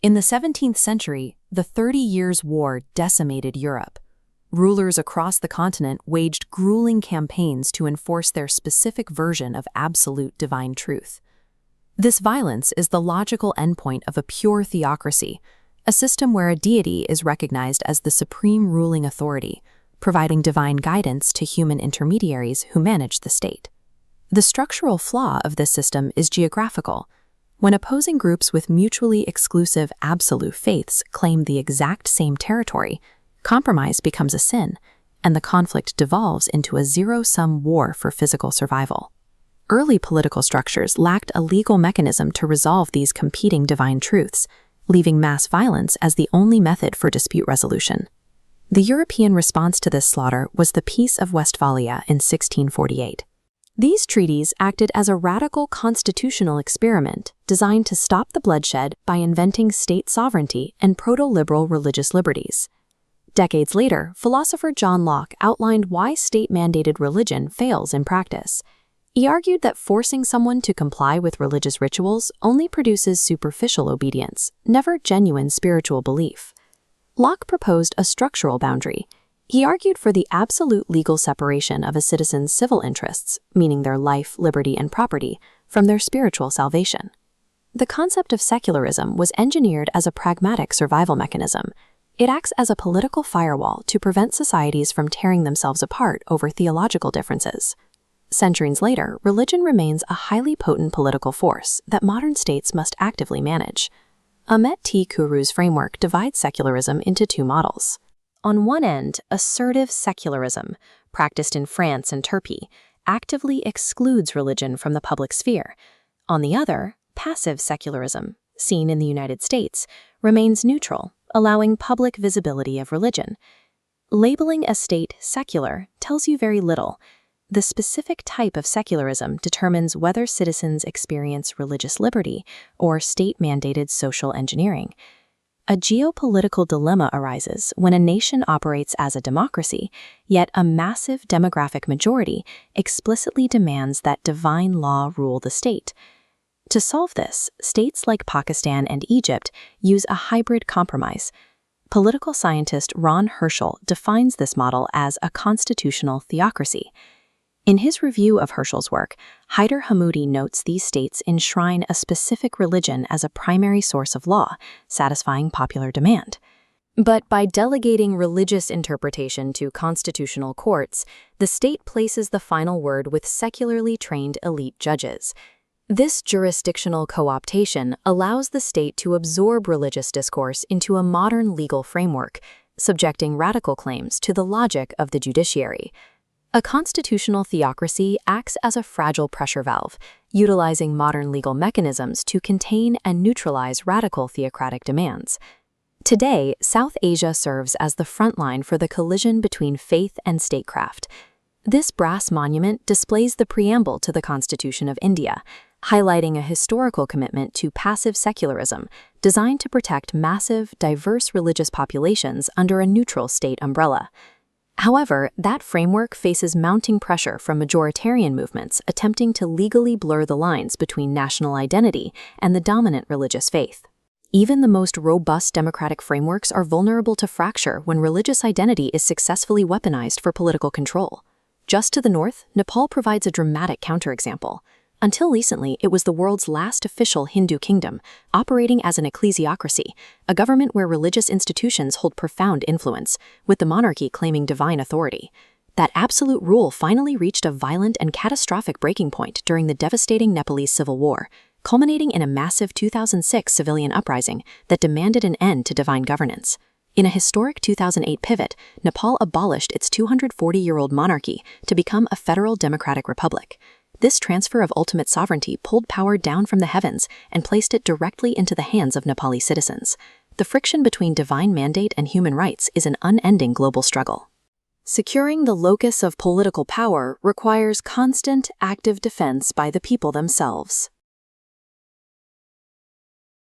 In the 17th century, the 30 Years' War decimated Europe. Rulers across the continent waged grueling campaigns to enforce their specific version of absolute divine truth. This violence is the logical endpoint of a pure theocracy, a system where a deity is recognized as the supreme ruling authority, providing divine guidance to human intermediaries who manage the state. The structural flaw of this system is geographical. When opposing groups with mutually exclusive absolute faiths claim the exact same territory, compromise becomes a sin, and the conflict devolves into a zero-sum war for physical survival. Early political structures lacked a legal mechanism to resolve these competing divine truths, leaving mass violence as the only method for dispute resolution. The European response to this slaughter was the Peace of Westphalia in 1648. These treaties acted as a radical constitutional experiment designed to stop the bloodshed by inventing state sovereignty and proto-liberal religious liberties. Decades later, philosopher John Locke outlined why state-mandated religion fails in practice. He argued that forcing someone to comply with religious rituals only produces superficial obedience, never genuine spiritual belief. Locke proposed a structural boundary. He argued for the absolute legal separation of a citizen's civil interests, meaning their life, liberty, and property, from their spiritual salvation. The concept of secularism was engineered as a pragmatic survival mechanism. It acts as a political firewall to prevent societies from tearing themselves apart over theological differences. Centuries later, religion remains a highly potent political force that modern states must actively manage. Ahmet T. Kuru's framework divides secularism into two models. On one end, assertive secularism, practiced in France and Turkey, actively excludes religion from the public sphere. On the other, passive secularism, seen in the United States, remains neutral, allowing public visibility of religion. Labeling a state secular tells you very little. The specific type of secularism determines whether citizens experience religious liberty or state-mandated social engineering. A geopolitical dilemma arises when a nation operates as a democracy, yet a massive demographic majority explicitly demands that divine law rule the state. To solve this, states like Pakistan and Egypt use a hybrid compromise. Political scientist Ron Herschel defines this model as a constitutional theocracy. In his review of Herschel's work, Haider Hamoudi notes these states enshrine a specific religion as a primary source of law, satisfying popular demand. But by delegating religious interpretation to constitutional courts, the state places the final word with secularly trained elite judges. This jurisdictional co-optation allows the state to absorb religious discourse into a modern legal framework, subjecting radical claims to the logic of the judiciary. A constitutional theocracy acts as a fragile pressure valve, utilizing modern legal mechanisms to contain and neutralize radical theocratic demands. Today, South Asia serves as the front line for the collision between faith and statecraft. This brass monument displays the preamble to the Constitution of India, highlighting a historical commitment to passive secularism designed to protect massive, diverse religious populations under a neutral state umbrella. However, that framework faces mounting pressure from majoritarian movements attempting to legally blur the lines between national identity and the dominant religious faith. Even the most robust democratic frameworks are vulnerable to fracture when religious identity is successfully weaponized for political control. Just to the north, Nepal provides a dramatic counterexample. Until recently, it was the world's last official Hindu kingdom, operating as an ecclesiocracy, a government where religious institutions hold profound influence, with the monarchy claiming divine authority. That absolute rule finally reached a violent and catastrophic breaking point during the devastating Nepalese civil war, culminating in a massive 2006 civilian uprising that demanded an end to divine governance. In a historic 2008 pivot, Nepal abolished its 240-year-old monarchy to become a federal democratic republic. This transfer of ultimate sovereignty pulled power down from the heavens and placed it directly into the hands of Nepali citizens. The friction between divine mandate and human rights is an unending global struggle. Securing the locus of political power requires constant, active defense by the people themselves.